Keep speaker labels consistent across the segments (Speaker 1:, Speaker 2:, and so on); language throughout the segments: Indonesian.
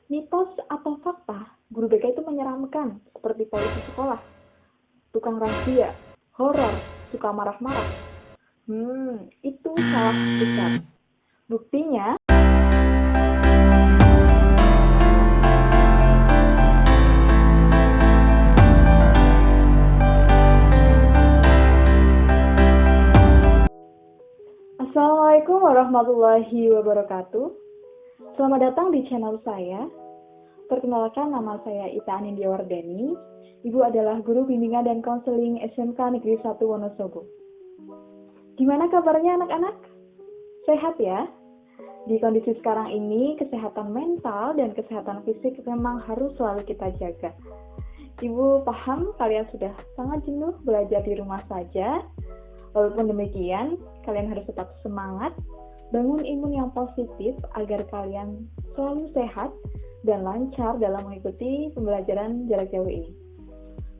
Speaker 1: Mitos atau fakta, guru BK itu menyeramkan, seperti polisi sekolah, tukang razia, horor, suka marah-marah. Itu salah besar. Buktinya, Assalamualaikum warahmatullahi wabarakatuh. Selamat datang di channel saya. Perkenalkan, nama saya Ita Anindya-Wardani. Ibu adalah guru bimbingan dan konseling SMK Negeri 1 Wonosobo. Gimana kabarnya anak-anak? Sehat ya? Di kondisi sekarang ini, kesehatan mental dan kesehatan fisik memang harus selalu kita jaga. Ibu paham kalian sudah sangat jenuh belajar di rumah saja. Walaupun demikian, kalian harus tetap semangat, bangun imun yang positif agar kalian selalu sehat dan lancar dalam mengikuti pembelajaran jarak jauh ini.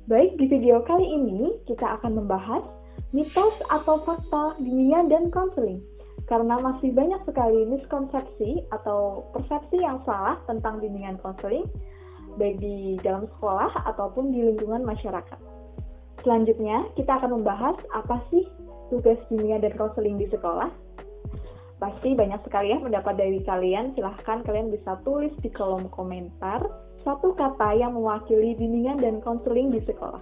Speaker 1: Baik, di video kali ini kita akan membahas mitos atau fakta bimbingan dan konseling. Karena masih banyak sekali miskonsepsi atau persepsi yang salah tentang bimbingan konseling, baik di dalam sekolah ataupun di lingkungan masyarakat. Selanjutnya, kita akan membahas apa sih tugas bimbingan dan konseling di sekolah. Pasti banyak sekali ya pendapat dari kalian. Silahkan kalian bisa tulis di kolom komentar satu kata yang mewakili bimbingan dan konseling di sekolah.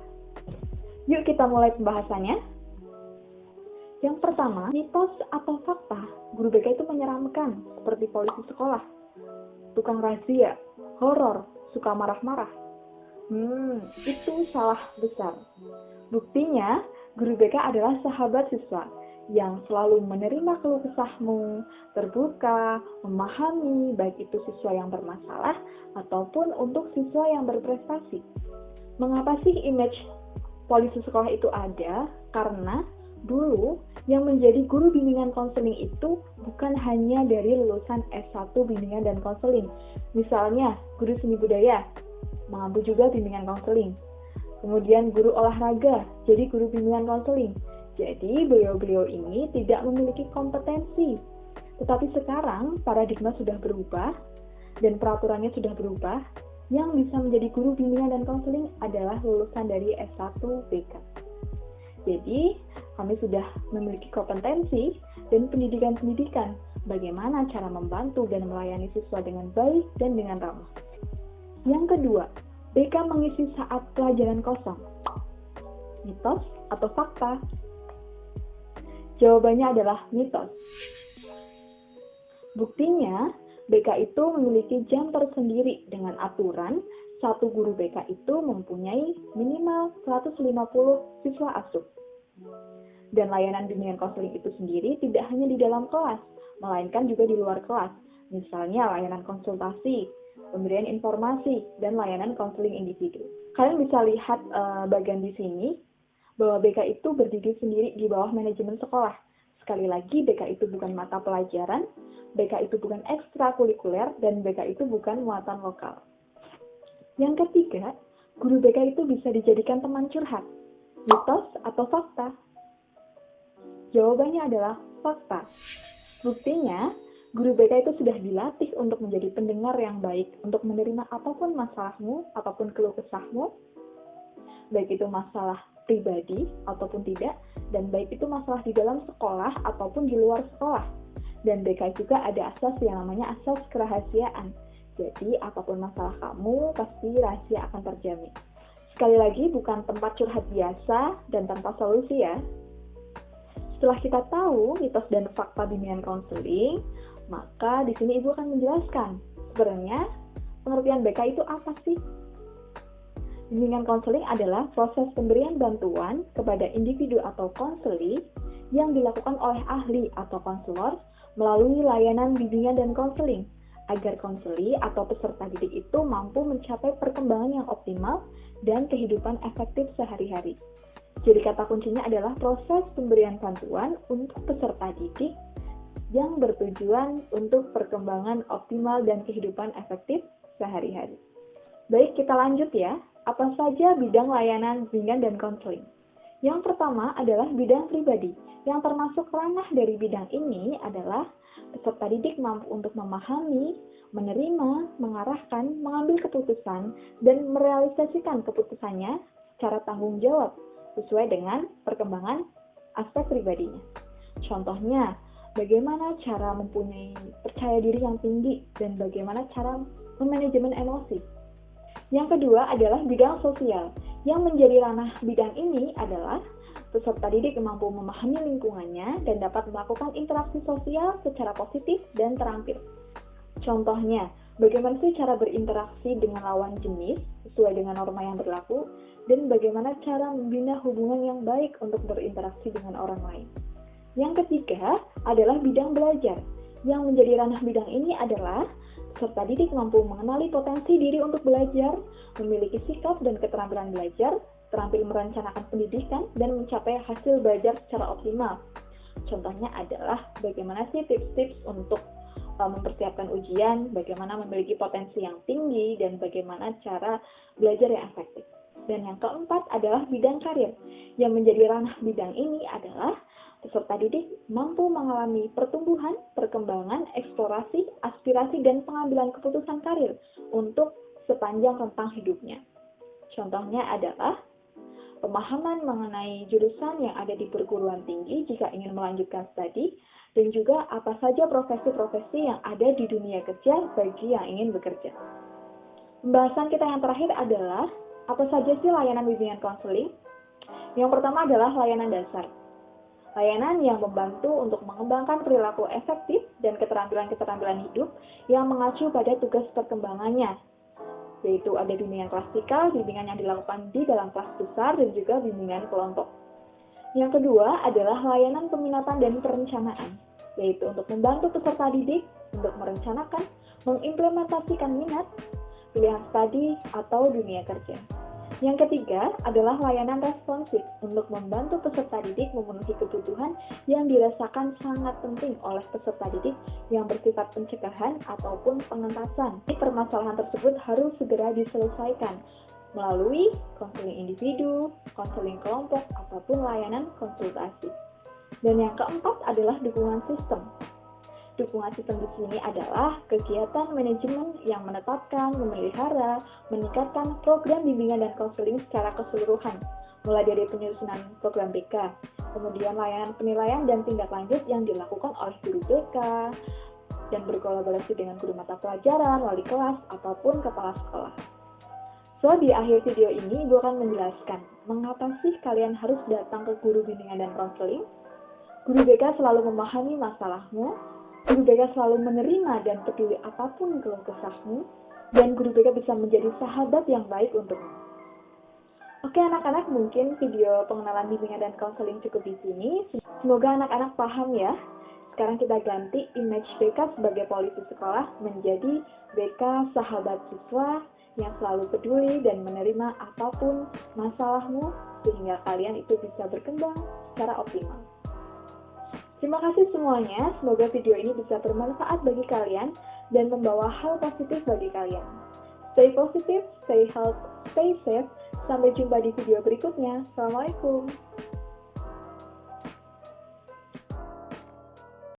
Speaker 1: Yuk kita mulai pembahasannya. Yang pertama, mitos atau fakta, guru BK itu menyeramkan, seperti polisi sekolah, tukang razia, horor, suka marah-marah. Itu salah besar. Buktinya, guru BK adalah sahabat siswa yang selalu menerima keluh kesahmu, terbuka, memahami baik itu siswa yang bermasalah ataupun untuk siswa yang berprestasi. Mengapa sih image polisi sekolah itu ada? Karena dulu yang menjadi guru bimbingan konseling itu bukan hanya dari lulusan S1 bimbingan dan konseling. Misalnya, guru seni budaya, mampu juga bimbingan konseling. Kemudian guru olahraga, jadi guru bimbingan konseling. Jadi beliau-beliau ini tidak memiliki kompetensi. Tetapi sekarang paradigma sudah berubah dan peraturannya sudah berubah. Yang bisa menjadi guru bimbingan dan konseling adalah lulusan dari S1 BK. Jadi kami sudah memiliki kompetensi dan pendidikan bagaimana cara membantu dan melayani siswa dengan baik dan dengan ramah. Yang kedua, BK mengisi saat pelajaran kosong. Mitos atau fakta? Jawabannya adalah mitos. Buktinya, BK itu memiliki jam tersendiri dengan aturan satu guru BK itu mempunyai minimal 150 siswa asuh. Dan layanan bimbingan konseling itu sendiri tidak hanya di dalam kelas, melainkan juga di luar kelas. Misalnya layanan konsultasi, pemberian informasi, dan layanan konseling individu. Kalian bisa lihat bagian di sini bahwa BK itu berdiri sendiri di bawah manajemen sekolah. Sekali lagi, BK itu bukan mata pelajaran, BK itu bukan ekstrakurikuler, dan BK itu bukan muatan lokal. Yang ketiga, guru BK itu bisa dijadikan teman curhat. Mitos atau fakta? Jawabannya adalah fakta. Buktinya, guru BK itu sudah dilatih untuk menjadi pendengar yang baik, untuk menerima apapun masalahmu, apapun keluh kesahmu, baik itu masalah pribadi ataupun tidak, dan baik itu masalah di dalam sekolah ataupun di luar sekolah. Dan BK juga ada asas yang namanya asas kerahasiaan. Jadi, apapun masalah kamu, pasti rahasia akan terjamin. Sekali lagi, bukan tempat curhat biasa dan tanpa solusi ya. Setelah kita tahu mitos dan fakta bimbingan konseling, maka di sini Ibu akan menjelaskan sebenarnya pengertian BK itu apa sih? Bimbingan konseling adalah proses pemberian bantuan kepada individu atau konseli yang dilakukan oleh ahli atau konselor melalui layanan bimbingan dan konseling agar konseli atau peserta didik itu mampu mencapai perkembangan yang optimal dan kehidupan efektif sehari-hari. Jadi kata kuncinya adalah proses pemberian bantuan untuk peserta didik yang bertujuan untuk perkembangan optimal dan kehidupan efektif sehari-hari. Baik, kita lanjut ya. Apa saja bidang layanan bimbingan dan konseling? Yang pertama adalah bidang pribadi. Yang termasuk ranah dari bidang ini adalah Peserta didik mampu untuk memahami, menerima, mengarahkan, mengambil keputusan, dan merealisasikan keputusannya secara tanggung jawab sesuai dengan perkembangan aspek pribadinya. Contohnya, bagaimana cara mempunyai percaya diri yang tinggi dan bagaimana cara memanajemen emosi. Yang kedua adalah bidang sosial. Yang menjadi ranah bidang ini adalah peserta didik mampu memahami lingkungannya dan dapat melakukan interaksi sosial secara positif dan terampil. Contohnya, bagaimana sih cara berinteraksi dengan lawan jenis sesuai dengan norma yang berlaku, dan bagaimana cara membina hubungan yang baik untuk berinteraksi dengan orang lain. Yang ketiga adalah bidang belajar. Yang menjadi ranah bidang ini adalah peserta didik mampu mengenali potensi diri untuk belajar, memiliki sikap dan keterampilan belajar, terampil merencanakan pendidikan, dan mencapai hasil belajar secara optimal. Contohnya adalah bagaimana sih tips-tips untuk mempersiapkan ujian, bagaimana memiliki potensi yang tinggi, dan bagaimana cara belajar yang efektif. Dan yang keempat adalah bidang karir. Yang menjadi ranah bidang ini adalah peserta didik mampu mengalami pertumbuhan, perkembangan, eksplorasi, aspirasi, dan pengambilan keputusan karir untuk sepanjang rentang hidupnya. Contohnya adalah pemahaman mengenai jurusan yang ada di perguruan tinggi jika ingin melanjutkan studi, dan juga apa saja profesi-profesi yang ada di dunia kerja bagi yang ingin bekerja. Pembahasan kita yang terakhir adalah apa saja sih layanan bimbingan konseling? Yang pertama adalah layanan dasar. Layanan yang membantu untuk mengembangkan perilaku efektif dan keterampilan-keterampilan hidup yang mengacu pada tugas perkembangannya, yaitu ada bimbingan klasikal, bimbingan yang dilakukan di dalam kelas besar, dan juga bimbingan kelompok. Yang kedua adalah layanan peminatan dan perencanaan, yaitu untuk membantu peserta didik untuk merencanakan, mengimplementasikan minat, pilihan studi, atau dunia kerja. Yang ketiga adalah layanan responsif untuk membantu peserta didik memenuhi kebutuhan yang dirasakan sangat penting oleh peserta didik yang bersifat pencegahan ataupun pengentasan. Permasalahan tersebut harus segera diselesaikan melalui konseling individu, konseling kelompok, ataupun layanan konsultasi. Dan yang keempat adalah dukungan sistem. Dukungan sistem di sini adalah kegiatan manajemen yang menetapkan, memelihara, meningkatkan program bimbingan dan konseling secara keseluruhan, mulai dari penyusunan program BK, kemudian layanan penilaian dan tindak lanjut yang dilakukan oleh guru BK, dan berkolaborasi dengan guru mata pelajaran, wali kelas, ataupun kepala sekolah. So, di akhir video ini, Ibu akan menjelaskan mengapa sih kalian harus datang ke guru bimbingan dan konseling. Guru BK selalu memahami masalahmu, guru BK selalu menerima dan peduli apapun keluh kesahmu, dan guru BK bisa menjadi sahabat yang baik untukmu. Oke anak-anak, mungkin video pengenalan bimbingan dan konseling cukup di sini. Semoga anak-anak paham ya. Sekarang kita ganti image BK sebagai polisi sekolah menjadi BK sahabat siswa yang selalu peduli dan menerima apapun masalahmu, sehingga kalian itu bisa berkembang secara optimal. Terima kasih semuanya, semoga video ini bisa bermanfaat bagi kalian dan membawa hal positif bagi kalian. Stay positif, stay healthy, stay safe. Sampai jumpa di video berikutnya. Assalamualaikum.